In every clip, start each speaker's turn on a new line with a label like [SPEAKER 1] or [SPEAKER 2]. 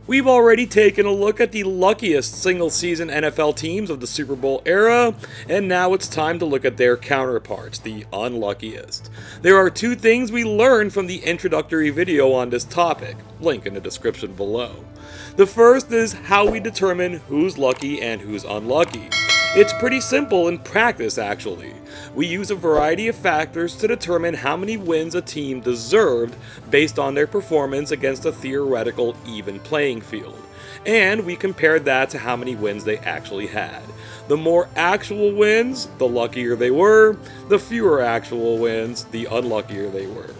[SPEAKER 1] We've already taken a look at the luckiest single-season NFL teams of the Super Bowl era, and now it's time to look at their counterparts, the unluckiest. There are two things we learned from the introductory video on this topic, link in the description below. The first is how we determine who's lucky and who's unlucky. It's pretty simple in practice, actually. We use a variety of factors to determine how many wins a team deserved based on their performance against a theoretical even playing field. And we compared that to how many wins they actually had. The more actual wins, the luckier they were. The fewer actual wins, the unluckier they were.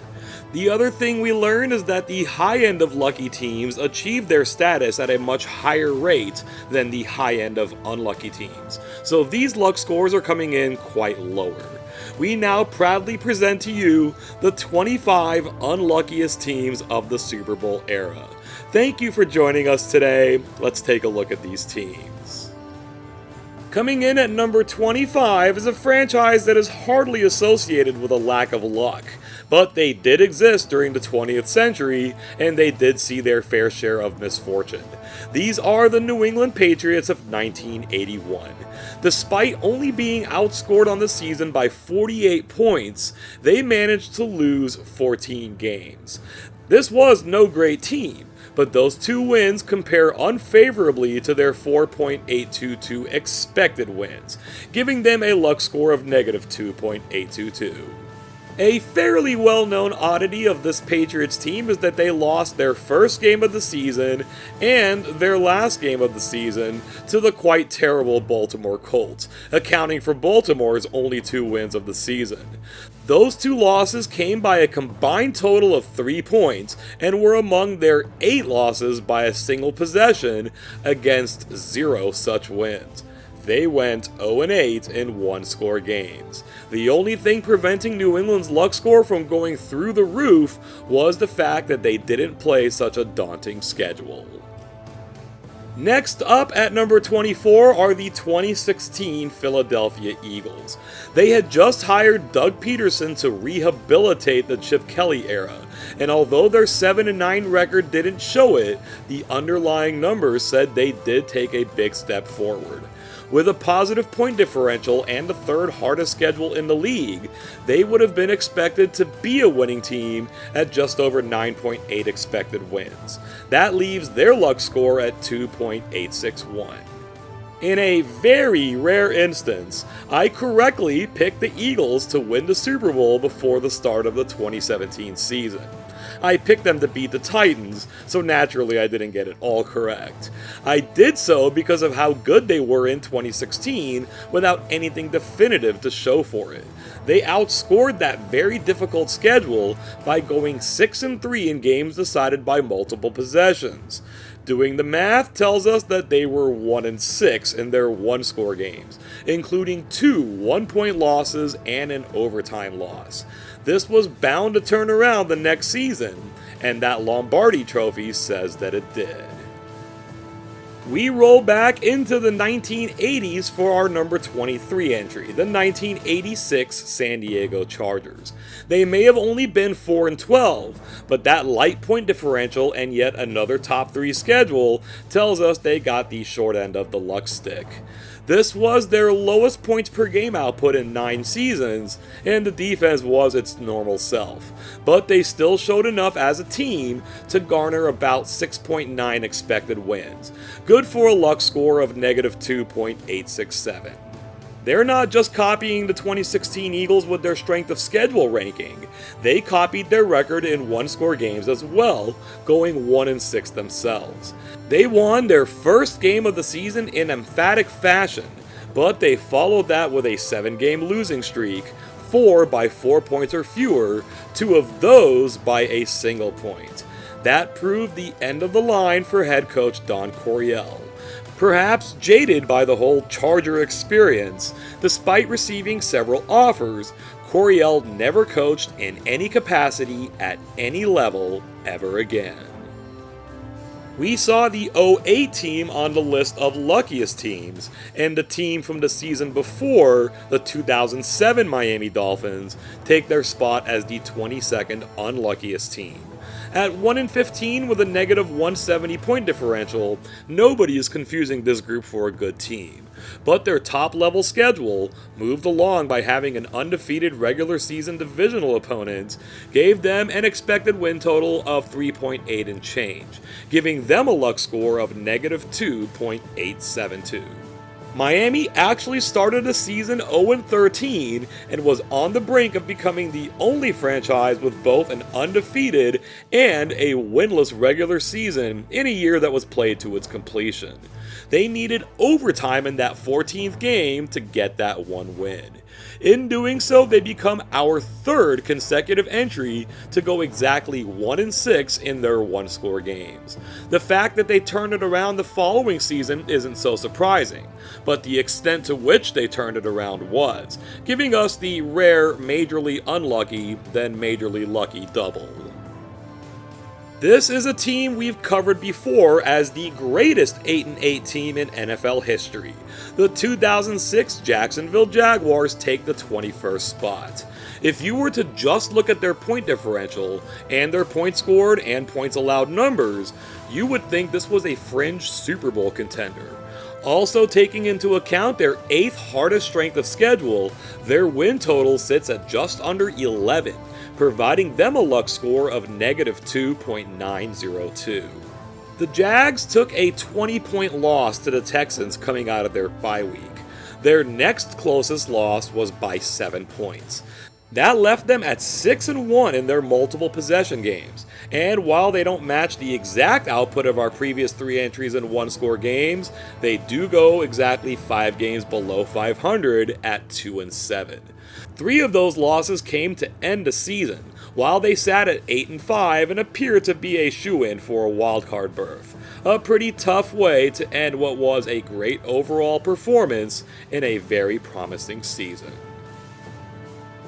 [SPEAKER 1] The other thing we learned is that the high end of lucky teams achieve their status at a much higher rate than the high end of unlucky teams. So these luck scores are coming in quite lower. We now proudly present to you the 25 unluckiest teams of the Super Bowl era. Thank you for joining us today. Let's take a look at these teams. Coming in at number 25 is a franchise that is hardly associated with a lack of luck, but they did exist during the 20th century, and they did see their fair share of misfortune. These are the New England Patriots of 1981. Despite only being outscored on the season by 48 points, they managed to lose 14 games. This was no great team, but those two wins compare unfavorably to their 4.822 expected wins, giving them a luck score of negative 2.822. A fairly well-known oddity of this Patriots team is that they lost their first game of the season and their last game of the season to the quite terrible Baltimore Colts, accounting for Baltimore's only 2 wins of the season. Those 2 losses came by a combined total of 3 points and were among their 8 losses by a single possession against 0 such wins. They went 0-8 in one-score games. The only thing preventing New England's luck score from going through the roof was the fact that they didn't play such a daunting schedule. Next up at number 24 are the 2016 Philadelphia Eagles. They had just hired Doug Peterson to rehabilitate the Chip Kelly era, and although their 7-9 record didn't show it, the underlying numbers said they did take a big step forward. With a positive point differential and the third hardest schedule in the league, they would have been expected to be a winning team at just over 9.8 expected wins. That leaves their luck score at 2.861. In a very rare instance, I correctly picked the Eagles to win the Super Bowl before the start of the 2017 season. I picked them to beat the Titans, so naturally I didn't get it all correct. I did so because of how good they were in 2016 without anything definitive to show for it. They outscored that very difficult schedule by going 6-3 in games decided by multiple possessions. Doing the math tells us that they were 1-6 in their one-score games, including 2 one-point losses and an overtime loss. This was bound to turn around the next season, and that Lombardi trophy says that it did. We roll back into the 1980s for our number 23 entry, the 1986 San Diego Chargers. They may have only been 4-12, but that light point differential and yet another top 3 schedule tells us they got the short end of the luck stick. This was their lowest points per game output in 9 seasons, and the defense was its normal self. But they still showed enough as a team to garner about 6.9 expected wins, good for a luck score of negative 2.867. They're not just copying the 2016 Eagles with their strength of schedule ranking. They copied their record in one-score games as well, going 1-6 themselves. They won their first game of the season in emphatic fashion, but they followed that with a 7-game losing streak, 4 by 4 points or fewer, 2 of those by a single point. That proved the end of the line for head coach Don Coryell. Perhaps jaded by the whole Charger experience, despite receiving several offers, Coryell never coached in any capacity at any level ever again. We saw the 08 team on the list of luckiest teams, and the team from the season before, the 2007 Miami Dolphins, take their spot as the 22nd unluckiest team. At 1-15 with a negative 170 point differential, nobody is confusing this group for a good team. But their top-level schedule, moved along by having an undefeated regular season divisional opponent, gave them an expected win total of 3.8 and change, giving them a luck score of negative 2.872. Miami actually started the season 0-13 and was on the brink of becoming the only franchise with both an undefeated and a winless regular season in a year that was played to its completion. They needed overtime in that 14th game to get that one win. In doing so, they become our third consecutive entry to go exactly 1-6 in their one-score games. The fact that they turned it around the following season isn't so surprising, but the extent to which they turned it around was, giving us the rare majorly unlucky then majorly lucky double. This is a team we've covered before as the greatest 8-8 team in NFL history. The 2006 Jacksonville Jaguars take the 21st spot. If you were to just look at their point differential, and their points scored and points allowed numbers, you would think this was a fringe Super Bowl contender. Also taking into account their 8th hardest strength of schedule, their win total sits at just under 11, providing them a luck score of negative 2.902. The Jags took a 20-point loss to the Texans coming out of their bye week. Their next closest loss was by 7 points. That left them at 6-1 in their multiple possession games, and while they don't match the exact output of our previous 3 entries in one-score games, they do go exactly 5 games below 500 at 2-7. 3 of those losses came to end the season, while they sat at 8-5 and appeared to be a shoo-in for a wildcard berth. A pretty tough way to end what was a great overall performance in a very promising season.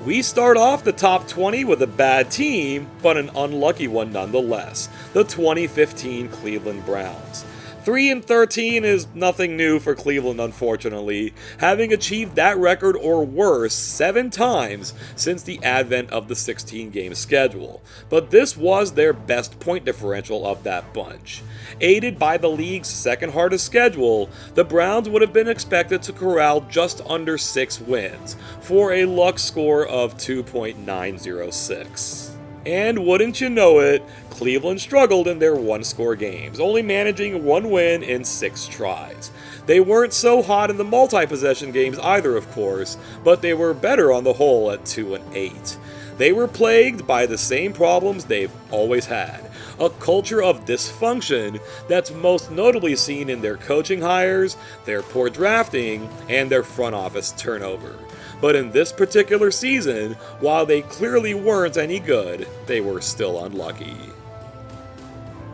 [SPEAKER 1] We start off the top 20 with a bad team, but an unlucky one nonetheless, the 2015 Cleveland Browns. 3-13 is nothing new for Cleveland, unfortunately, having achieved that record or worse 7 times since the advent of the 16-game schedule, but this was their best point differential of that bunch. Aided by the league's second hardest schedule, the Browns would have been expected to corral just under 6 wins, for a luck score of 2.906. And wouldn't you know it, Cleveland struggled in their one-score games, only managing 1 win in 6 tries. They weren't so hot in the multi-possession games either, of course, but they were better on the whole at 2-8. They were plagued by the same problems they've always had, a culture of dysfunction that's most notably seen in their coaching hires, their poor drafting, and their front office turnover. But in this particular season, while they clearly weren't any good, they were still unlucky.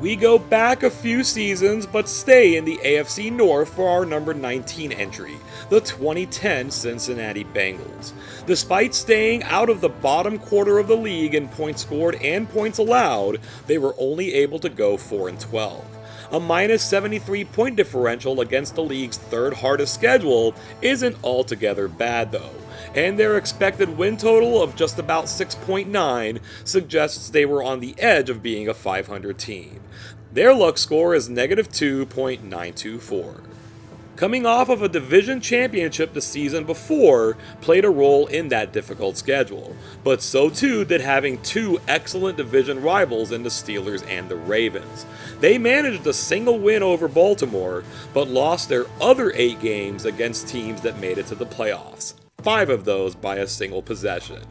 [SPEAKER 1] We go back a few seasons but stay in the AFC North for our number 19 entry, the 2010 Cincinnati Bengals. Despite staying out of the bottom quarter of the league in points scored and points allowed, they were only able to go 4-12. A minus 73 point differential against the league's 3rd hardest schedule isn't altogether bad though, and their expected win total of just about 6.9 suggests they were on the edge of being a 500 team. Their luck score is negative 2.924. Coming off of a division championship the season before played a role in that difficult schedule, but so too did having 2 excellent division rivals in the Steelers and the Ravens. They managed a single win over Baltimore, but lost their other 8 games against teams that made it to the playoffs. 5 of those by a single possession.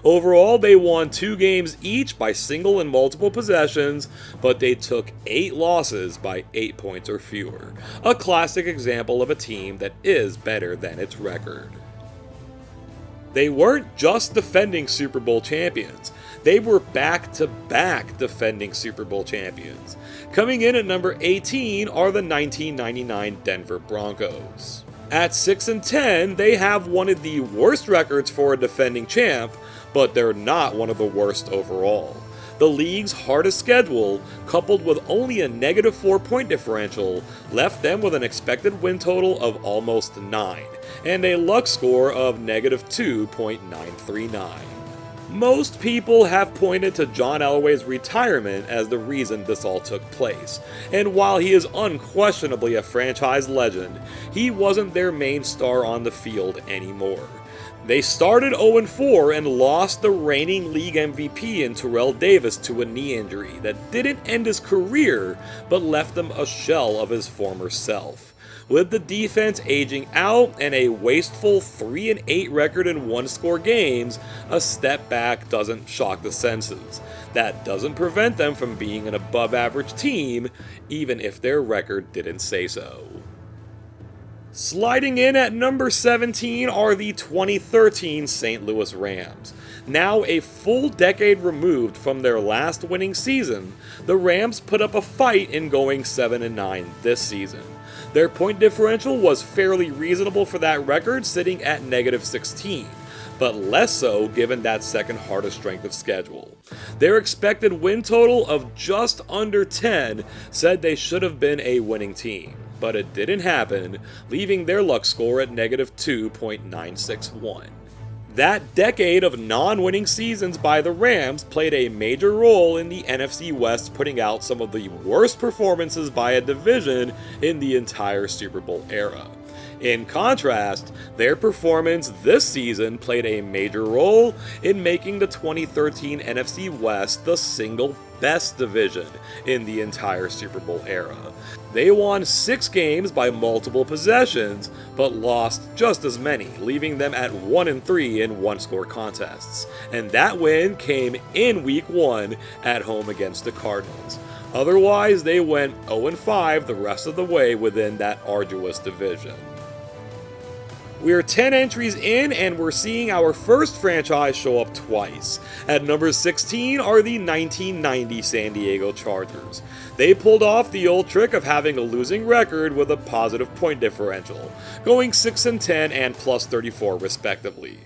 [SPEAKER 1] Overall, they won 2 games each by single and multiple possessions, but they took 8 losses by 8 points or fewer. A classic example of a team that is better than its record. They weren't just defending Super Bowl champions, they were back-to-back defending Super Bowl champions. Coming in at number 18 are the 1999 Denver Broncos. At 6-10, they have one of the worst records for a defending champ, but they're not one of the worst overall. The league's hardest schedule, coupled with only a negative 4 point differential, left them with an expected win total of almost 9, and a luck score of negative 2.939. Most people have pointed to John Elway's retirement as the reason this all took place, and while he is unquestionably a franchise legend, he wasn't their main star on the field anymore. They started 0-4 and lost the reigning league MVP in Terrell Davis to a knee injury that didn't end his career, but left him a shell of his former self. With the defense aging out and a wasteful 3-8 record in one-score games, a step back doesn't shock the senses. That doesn't prevent them from being an above-average team, even if their record didn't say so. Sliding in at number 17 are the 2013 St. Louis Rams. Now a full decade removed from their last winning season, the Rams put up a fight in going 7-9 this season. Their point differential was fairly reasonable for that record, sitting at -16, but less so given that second hardest strength of schedule. Their expected win total of just under 10 said they should have been a winning team, but it didn't happen, leaving their luck score at -2.961. That decade of non-winning seasons by the Rams played a major role in the NFC West putting out some of the worst performances by a division in the entire Super Bowl era. In contrast, their performance this season played a major role in making the 2013 NFC West the single best division in the entire Super Bowl era. They won 6 games by multiple possessions, but lost just as many, leaving them at 1-3 in one-score contests. And that win came in Week 1 at home against the Cardinals. Otherwise, they went 0-5 the rest of the way within that arduous division. We're 10 entries in, and we're seeing our first franchise show up twice. At number 16 are the 1990 San Diego Chargers. They pulled off the old trick of having a losing record with a positive point differential, going 6-10 and +34 respectively.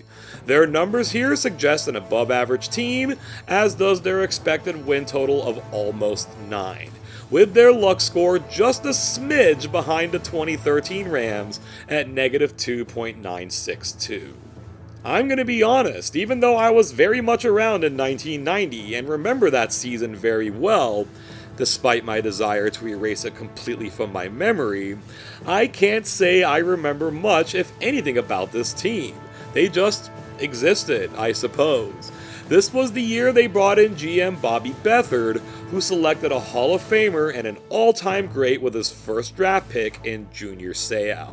[SPEAKER 1] Their numbers here suggest an above-average team, as does their expected win total of almost 9. With their luck score just a smidge behind the 2013 Rams at -2.962. I'm going to be honest, even though I was very much around in 1990 and remember that season very well, despite my desire to erase it completely from my memory, I can't say I remember much, if anything, about this team. They just existed, I suppose. This was the year they brought in GM Bobby Beathard, who selected a Hall of Famer and an all-time great with his first draft pick in Junior Seau.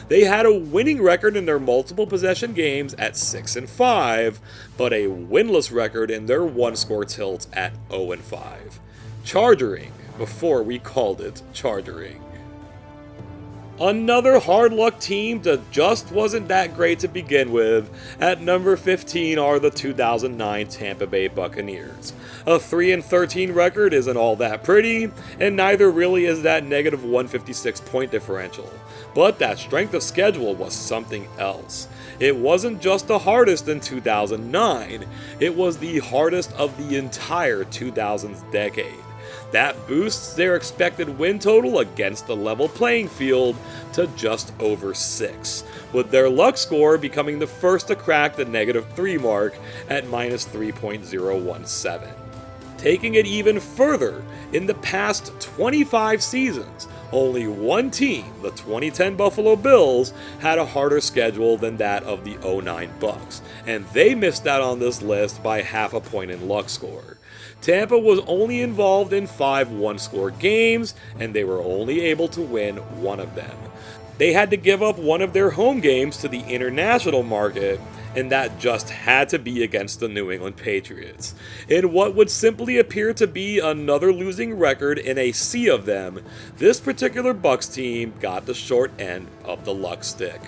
[SPEAKER 1] They had a winning record in their multiple possession games at 6-5, but a winless record in their one-score tilt at 0-5. Chargering, before we called it chargering. Another hard luck team that just wasn't that great to begin with. At number 15 are the 2009 Tampa Bay Buccaneers. A 3-13 record isn't all that pretty, and neither really is that -156 point differential. But that strength of schedule was something else. It wasn't just the hardest in 2009, it was the hardest of the entire 2000s decade. That boosts their expected win total against the level playing field to just over 6, with their luck score becoming the first to crack the -3 mark at -3.017. Taking it even further, in the past 25 seasons, only one team, the 2010 Buffalo Bills, had a harder schedule than that of the 2009 Bucs, and they missed out on this list by half a point in luck score. Tampa was only involved in 5 one-score games, and they were only able to win one of them. They had to give up one of their home games to the international market, and that just had to be against the New England Patriots. In what would simply appear to be another losing record in a sea of them, this particular Bucs team got the short end of the luck stick.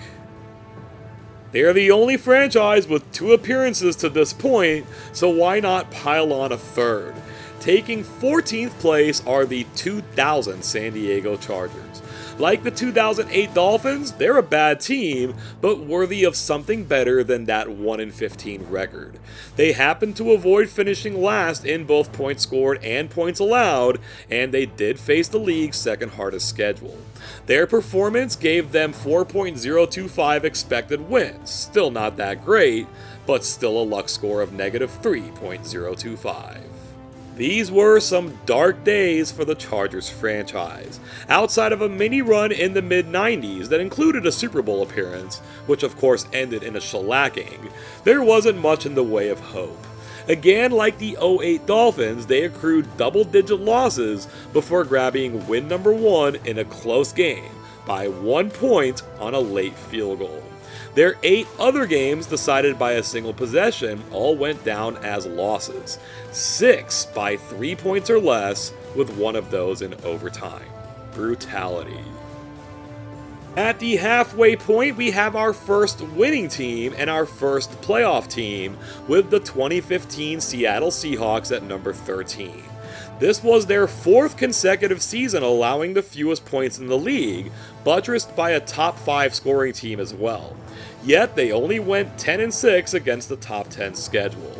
[SPEAKER 1] They are the only franchise with 2 appearances to this point, so why not pile on a third? Taking 14th place are the 2000 San Diego Chargers. Like the 2008 Dolphins, they're a bad team, but worthy of something better than that 1-15 record. They happened to avoid finishing last in both points scored and points allowed, and they did face the league's second hardest schedule. Their performance gave them 4.025 expected wins, still not that great, but still a luck score of negative 3.025. These were some dark days for the Chargers franchise. Outside of a mini run in the mid-90s that included a Super Bowl appearance, which of course ended in a shellacking, there wasn't much in the way of hope. Again, like the 2008 Dolphins, they accrued double-digit losses before grabbing win number 1 in a close game by 1 point on a late field goal. Their 8 other games decided by a single possession all went down as losses, 6 by 3 points or less, with one of those in overtime. Brutality. At the halfway point, we have our first winning team and our first playoff team, with the 2015 Seattle Seahawks at number 13. This was their 4th consecutive season allowing the fewest points in the league, buttressed by a top 5 scoring team as well. Yet they only went 10-6 against the top 10 schedule.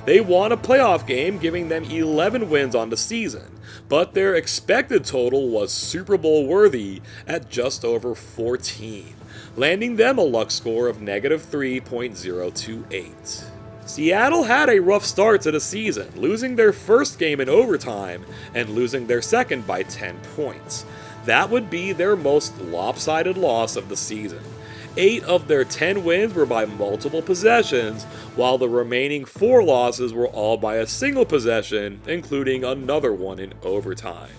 [SPEAKER 1] They won a playoff game, giving them 11 wins on the season, but their expected total was Super Bowl worthy at just over 14, landing them a luck score of negative 3.028. Seattle had a rough start to the season, losing their first game in overtime and losing their second by 10 points. That would be their most lopsided loss of the season. 8 of their 10 wins were by multiple possessions, while the remaining 4 losses were all by a single possession, including another one in overtime.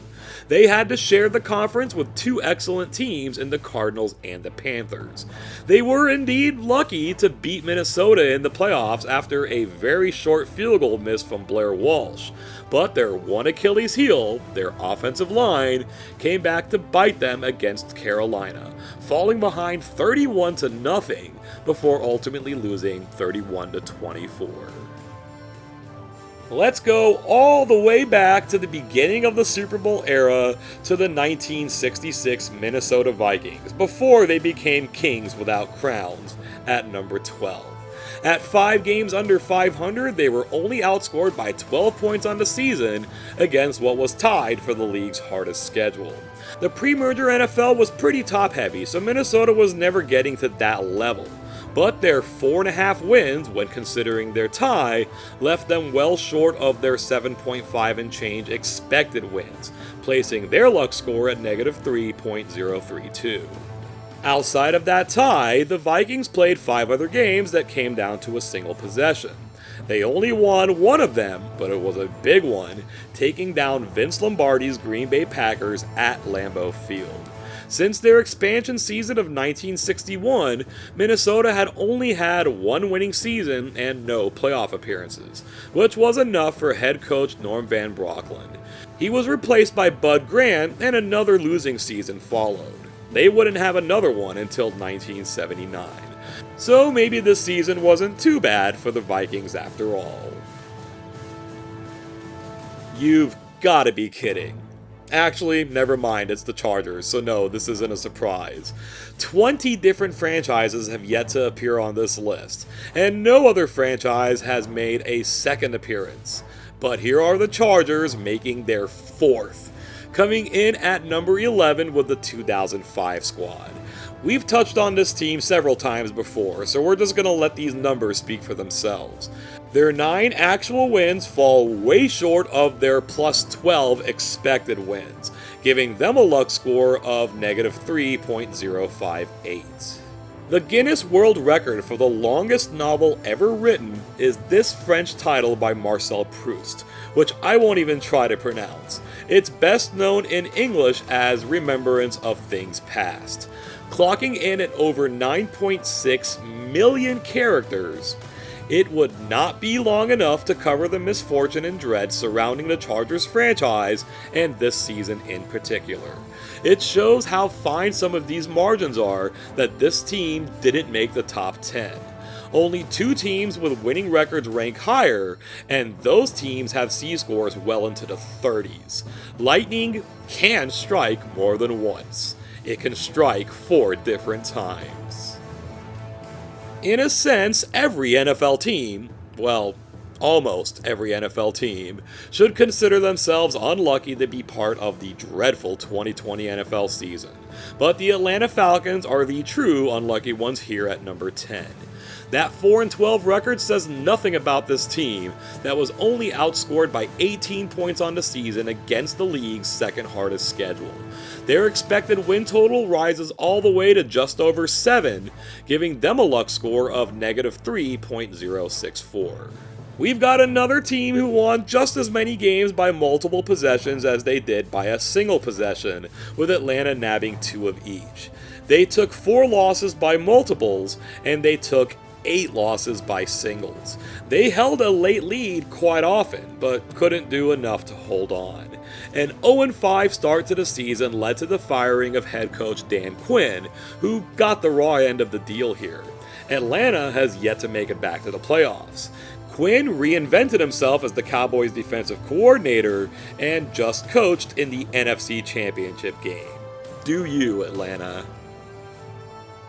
[SPEAKER 1] They had to share the conference with 2 excellent teams in the Cardinals and the Panthers. They were indeed lucky to beat Minnesota in the playoffs after a very short field goal miss from Blair Walsh, but their one Achilles heel, their offensive line, came back to bite them against Carolina, falling behind 31-0 before ultimately losing 31-24. Let's go all the way back to the beginning of the Super Bowl era to the 1966 Minnesota Vikings, before they became kings without crowns, at number 12. At 5 games under 500, they were only outscored by 12 points on the season against what was tied for the league's hardest schedule. The pre-merger NFL was pretty top-heavy, so Minnesota was never getting to that level. But their 4.5 wins, when considering their tie, left them well short of their 7.5 and change expected wins, placing their luck score at negative 3.032. Outside of that tie, the Vikings played 5 other games that came down to a single possession. They only won one of them, but it was a big one, taking down Vince Lombardi's Green Bay Packers at Lambeau Field. Since their expansion season of 1961, Minnesota had only had 1 winning season and no playoff appearances, which was enough for head coach Norm Van Brocklin. He was replaced by Bud Grant, and another losing season followed. They wouldn't have another one until 1979. So maybe this season wasn't too bad for the Vikings after all. You've gotta be kidding. Actually, never mind, it's the Chargers, so no, this isn't a surprise. 20 different franchises have yet to appear on this list, and no other franchise has made a second appearance. But here are the Chargers making their 4th, coming in at number 11 with the 2005 squad. We've touched on this team several times before, so we're just going to let these numbers speak for themselves. Their 9 actual wins fall way short of their plus 12 expected wins, giving them a luck score of negative 3.058. The Guinness World Record for the longest novel ever written is this French title by Marcel Proust, which I won't even try to pronounce. It's best known in English as Remembrance of Things Past. Clocking in at over 9.6 million characters, it would not be long enough to cover the misfortune and dread surrounding the Chargers franchise and this season in particular. It shows how fine some of these margins are that this team didn't make the top 10. Only 2 teams with winning records rank higher, and those teams have C-scores well into the 30s. Lightning can strike more than once. It can strike 4 different times. In a sense, every NFL team, well, almost every NFL team, should consider themselves unlucky to be part of the dreadful 2020 NFL season. But the Atlanta Falcons are the true unlucky ones here at number 10. That 4-12 record says nothing about this team that was only outscored by 18 points on the season against the league's second hardest schedule. Their expected win total rises all the way to just over 7, giving them a luck score of negative 3.064. We've got another team who won just as many games by multiple possessions as they did by a single possession, with Atlanta nabbing 2 of each. They took 4 losses by multiples, and they took 8 losses by singles. They held a late lead quite often, but couldn't do enough to hold on. An 0-5 start to the season led to the firing of head coach Dan Quinn, who got the raw end of the deal here. Atlanta has yet to make it back to the playoffs. Quinn reinvented himself as the Cowboys' defensive coordinator and just coached in the NFC Championship game. Do you, Atlanta?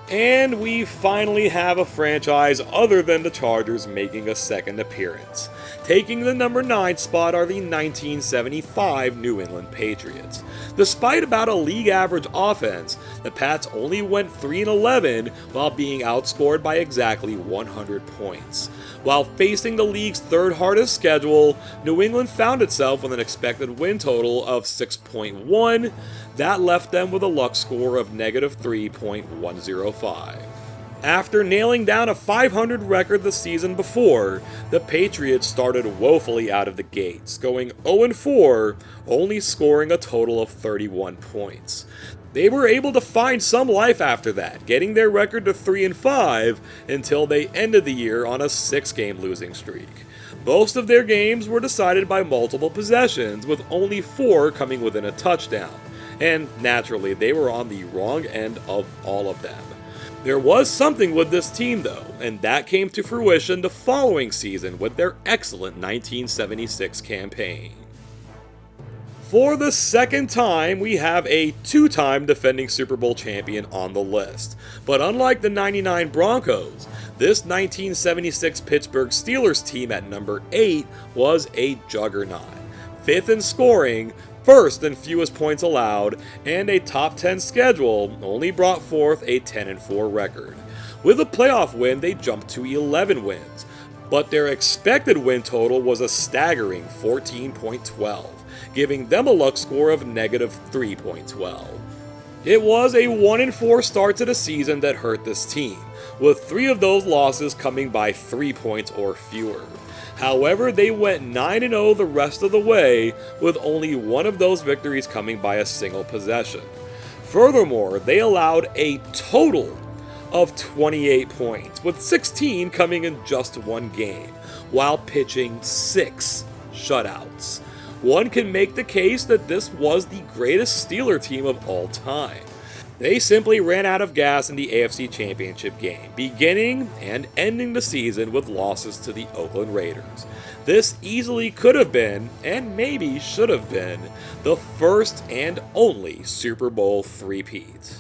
[SPEAKER 1] And we finally have a franchise other than the Chargers making a second appearance. Taking the number 9 spot are the 1975 New England Patriots. Despite about a league average offense, the Pats only went 3-11 while being outscored by exactly 100 points. While facing the league's third hardest schedule, New England found itself with an expected win total of 6.1. That left them with a luck score of negative 3.105. After nailing down a 500 record the season before, the Patriots started woefully out of the gates, going 0-4, only scoring a total of 31 points. They were able to find some life after that, getting their record to 3-5 until they ended the year on a 6-game losing streak. Most of their games were decided by multiple possessions, with only 4 coming within a touchdown, and naturally they were on the wrong end of all of them. There was something with this team though, and that came to fruition the following season with their excellent 1976 campaign. For the second time, we have a 2-time defending Super Bowl champion on the list. But unlike the 99 Broncos, this 1976 Pittsburgh Steelers team at number 8 was a juggernaut. 5th in scoring, 1st in fewest points allowed, and a top 10 schedule only brought forth a 10-4 record. With a playoff win, they jumped to 11 wins, but their expected win total was a staggering 14.12. Giving them a luck score of negative 3.12. It was a 1-4 start to the season that hurt this team, with 3 of those losses coming by 3 points or fewer. However, they went 9-0 the rest of the way, with only 1 of those victories coming by a single possession. Furthermore, they allowed a total of 28 points, with 16 coming in just 1 game, while pitching 6 shutouts. One can make the case that this was the greatest Steeler team of all time. They simply ran out of gas in the AFC Championship game, beginning and ending the season with losses to the Oakland Raiders. This easily could have been, and maybe should have been, the first and only Super Bowl three-peat.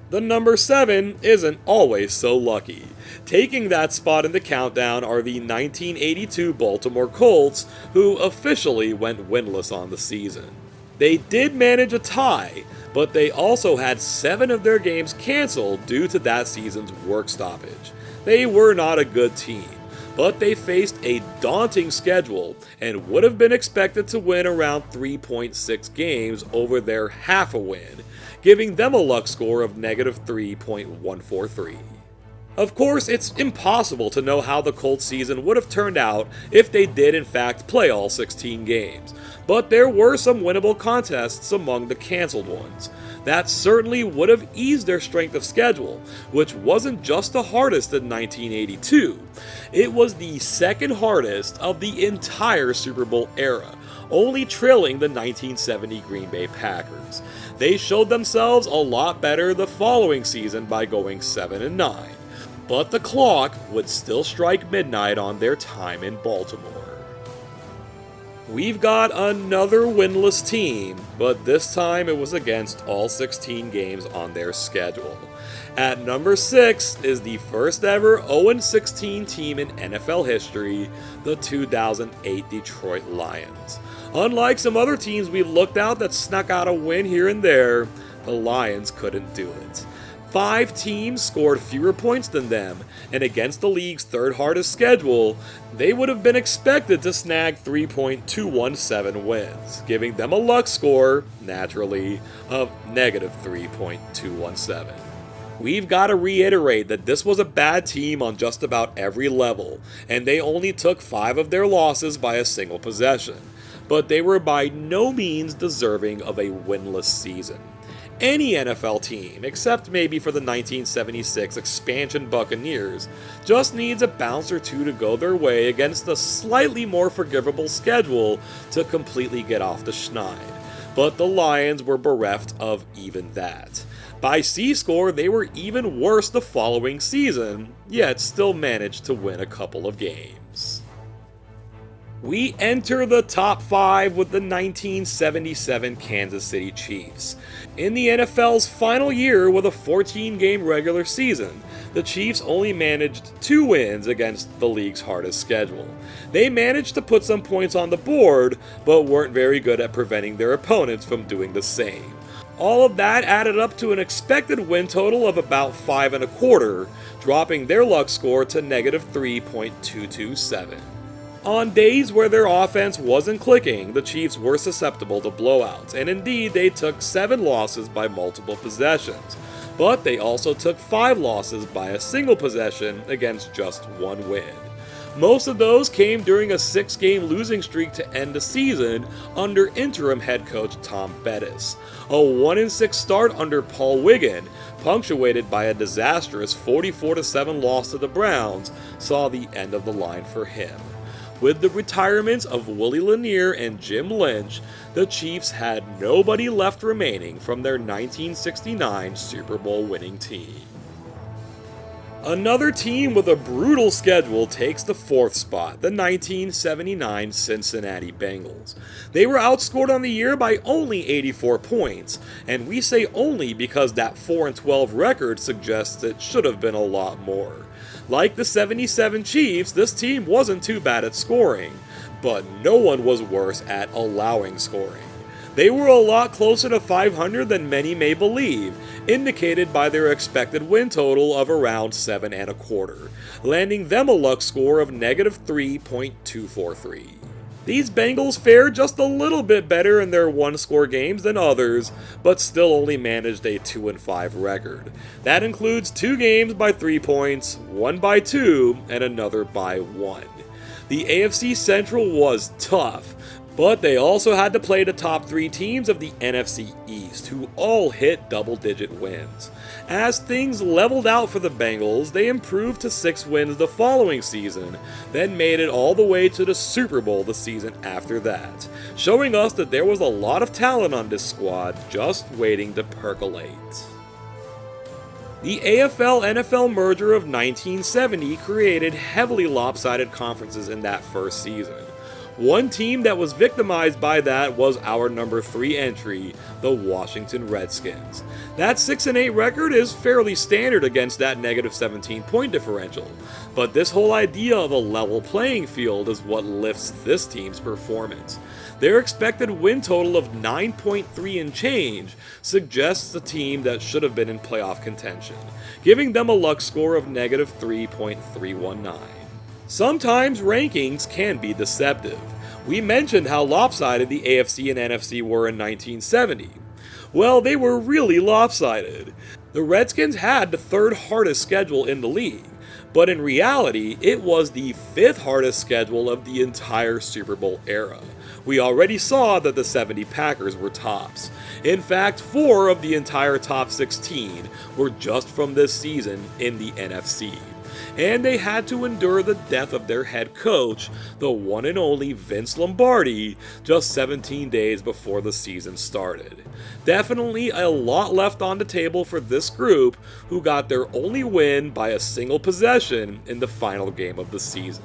[SPEAKER 1] The number 7 isn't always so lucky. Taking that spot in the countdown are the 1982 Baltimore Colts, who officially went winless on the season. They did manage a tie, but they also had 7 of their games canceled due to that season's work stoppage. They were not a good team, but they faced a daunting schedule and would have been expected to win around 3.6 games over their half a win, giving them a luck score of negative 3.143. Of course, it's impossible to know how the Colts season would have turned out if they did in fact play all 16 games, but there were some winnable contests among the canceled ones. That certainly would have eased their strength of schedule, which wasn't just the hardest in 1982. It was the second hardest of the entire Super Bowl era, only trailing the 1970 Green Bay Packers. They showed themselves a lot better the following season by going 7-9. but the clock would still strike midnight on their time in Baltimore. We've got another winless team, but this time it was against all 16 games on their schedule. At number 6 is the first ever 0-16 team in NFL history, the 2008 Detroit Lions. Unlike some other teams we've looked at that snuck out a win here and there, the Lions couldn't do it. 5 teams scored fewer points than them, and against the league's third hardest schedule, they would have been expected to snag 3.217 wins, giving them a luck score, naturally, of negative 3.217. We've got to reiterate that this was a bad team on just about every level, and they only took 5 of their losses by a single possession, but they were by no means deserving of a winless season. Any NFL team, except maybe for the 1976 expansion Buccaneers, just needs a bounce or two to go their way against a slightly more forgivable schedule to completely get off the schneid. But the Lions were bereft of even that. By C-score, they were even worse the following season, yet still managed to win a couple of games. We enter the top 5 with the 1977 Kansas City Chiefs. In the NFL's final year with a 14-game regular season, the Chiefs only managed 2 wins against the league's hardest schedule. They managed to put some points on the board, but weren't very good at preventing their opponents from doing the same. All of that added up to an expected win total of about 5.25, dropping their luck score to negative 3.227. On days where their offense wasn't clicking, the Chiefs were susceptible to blowouts, and indeed they took 7 losses by multiple possessions. But they also took 5 losses by a single possession against just 1 win. Most of those came during a 6-game losing streak to end the season under interim head coach Tom Bettis. A 1-6 start under Paul Wiggin, punctuated by a disastrous 44-7 loss to the Browns, saw the end of the line for him. With the retirements of Willie Lanier and Jim Lynch, the Chiefs had nobody left remaining from their 1969 Super Bowl winning team. Another team with a brutal schedule takes the 4th spot, the 1979 Cincinnati Bengals. They were outscored on the year by only 84 points, and we say only because that 4-12 record suggests it should have been a lot more. Like the 77 Chiefs, this team wasn't too bad at scoring, but no one was worse at allowing scoring. They were a lot closer to 500 than many may believe, indicated by their expected win total of around 7.25, landing them a luck score of negative 3.243. These Bengals fared just a little bit better in their 1-score games than others, but still only managed a 2-5 record. That includes 2 games by 3 points, 1 by 2, and another by 1. The AFC Central was tough, but they also had to play the top 3 teams of the NFC East, who all hit double-digit wins. As things leveled out for the Bengals, they improved to 6 wins the following season, then made it all the way to the Super Bowl the season after that, showing us that there was a lot of talent on this squad just waiting to percolate. The AFL-NFL merger of 1970 created heavily lopsided conferences in that first season. One team that was victimized by that was our number 3 entry, the Washington Redskins. That 6-8 record is fairly standard against that negative 17 point differential, but this whole idea of a level playing field is what lifts this team's performance. Their expected win total of 9.3 and change suggests a team that should have been in playoff contention, giving them a luck score of negative 3.319. Sometimes rankings can be deceptive. We mentioned how lopsided the AFC and NFC were in 1970. Well, they were really lopsided. The Redskins had the 3rd hardest schedule in the league, but in reality, it was the 5th hardest schedule of the entire Super Bowl era. We already saw that the 70 Packers were tops. In fact, 4 of the entire top 16 were just from this season in the NFC. and they had to endure the death of their head coach, the one and only Vince Lombardi, just 17 days before the season started. Definitely a lot left on the table for this group, who got their only win by a single possession in the final game of the season.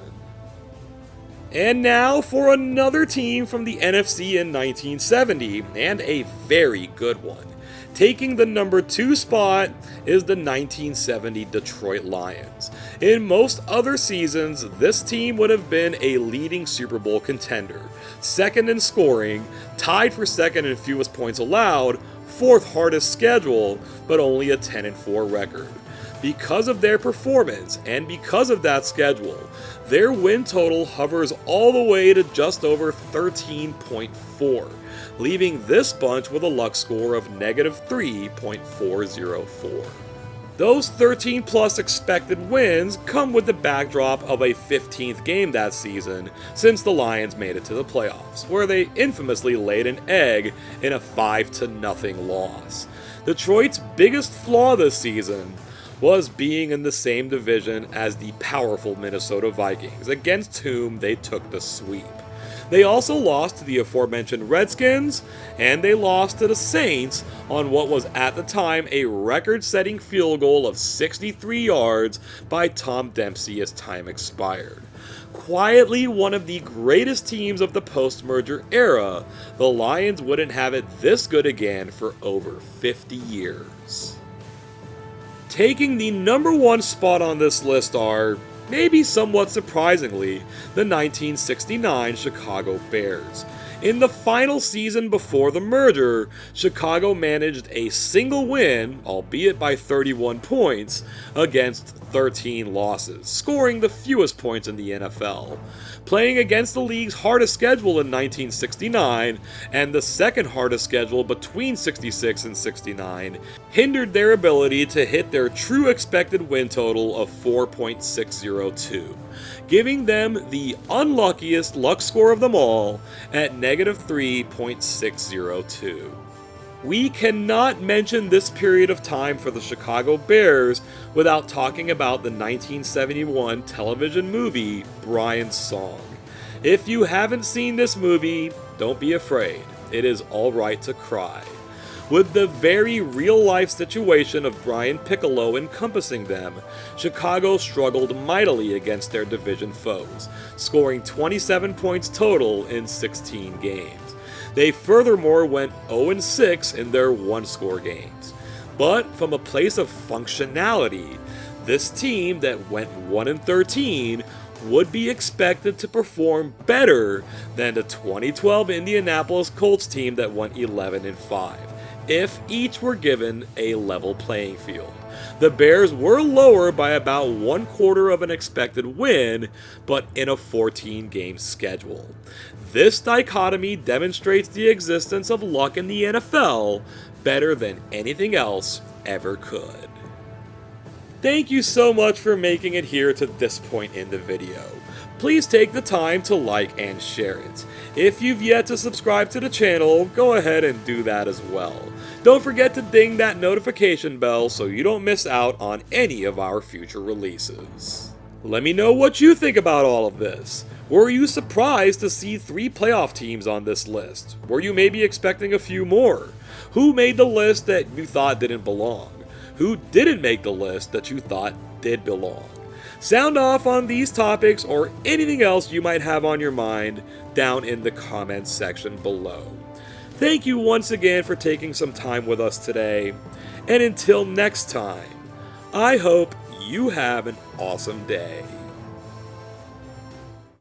[SPEAKER 1] And now for another team from the NFC in 1970, and a very good one. Taking the number 2 spot is the 1970 Detroit Lions. In most other seasons, this team would have been a leading Super Bowl contender, second in scoring, tied for second in fewest points allowed, fourth hardest schedule, but only a 10-4 record. Because of their performance and because of that schedule, their win total hovers all the way to just over 13.4, leaving this bunch with a luck score of negative 3.404. Those 13 plus expected wins come with the backdrop of a 15th game that season, since the Lions made it to the playoffs, where they infamously laid an egg in a 5-0 loss. Detroit's biggest flaw this season was being in the same division as the powerful Minnesota Vikings, against whom they took the sweep. They also lost to the aforementioned Redskins, and they lost to the Saints on what was at the time a record-setting field goal of 63 yards by Tom Dempsey as time expired. Quietly one of the greatest teams of the post-merger era, the Lions wouldn't have it this good again for over 50 years. Taking the number 1 spot on this list are, maybe somewhat surprisingly, the 1969 Chicago Bears. In the final season before the merger, Chicago managed a single win, albeit by 31 points, against 13 losses, scoring the fewest points in the NFL. Playing against the league's hardest schedule in 1969, and the second hardest schedule between 66 and 69, hindered their ability to hit their true expected win total of 4.602, giving them the unluckiest luck score of them all at negative 3.602. We cannot mention this period of time for the Chicago Bears without talking about the 1971 television movie Brian's Song. If you haven't seen this movie, don't be afraid. It is alright to cry. With the very real-life situation of Brian Piccolo encompassing them, Chicago struggled mightily against their division foes, scoring 27 points total in 16 games. They furthermore went 0-6 in their one-score games. But from a place of functionality, this team that went 1-13 would be expected to perform better than the 2012 Indianapolis Colts team that went 11-5, if each were given a level playing field. The Bears were lower by about 1/4 of an expected win, but in a 14-game schedule. This dichotomy demonstrates the existence of luck in the NFL better than anything else ever could. Thank you so much for making it here to this point in the video. Please take the time to like and share it. If you've yet to subscribe to the channel, go ahead and do that as well. Don't forget to ding that notification bell so you don't miss out on any of our future releases. Let me know what you think about all of this. Were you surprised to see 3 playoff teams on this list? Were you maybe expecting a few more? Who made the list that you thought didn't belong? Who didn't make the list that you thought did belong? Sound off on these topics or anything else you might have on your mind down in the comments section below. Thank you once again for taking some time with us today, and until next time, I hope you have an awesome day.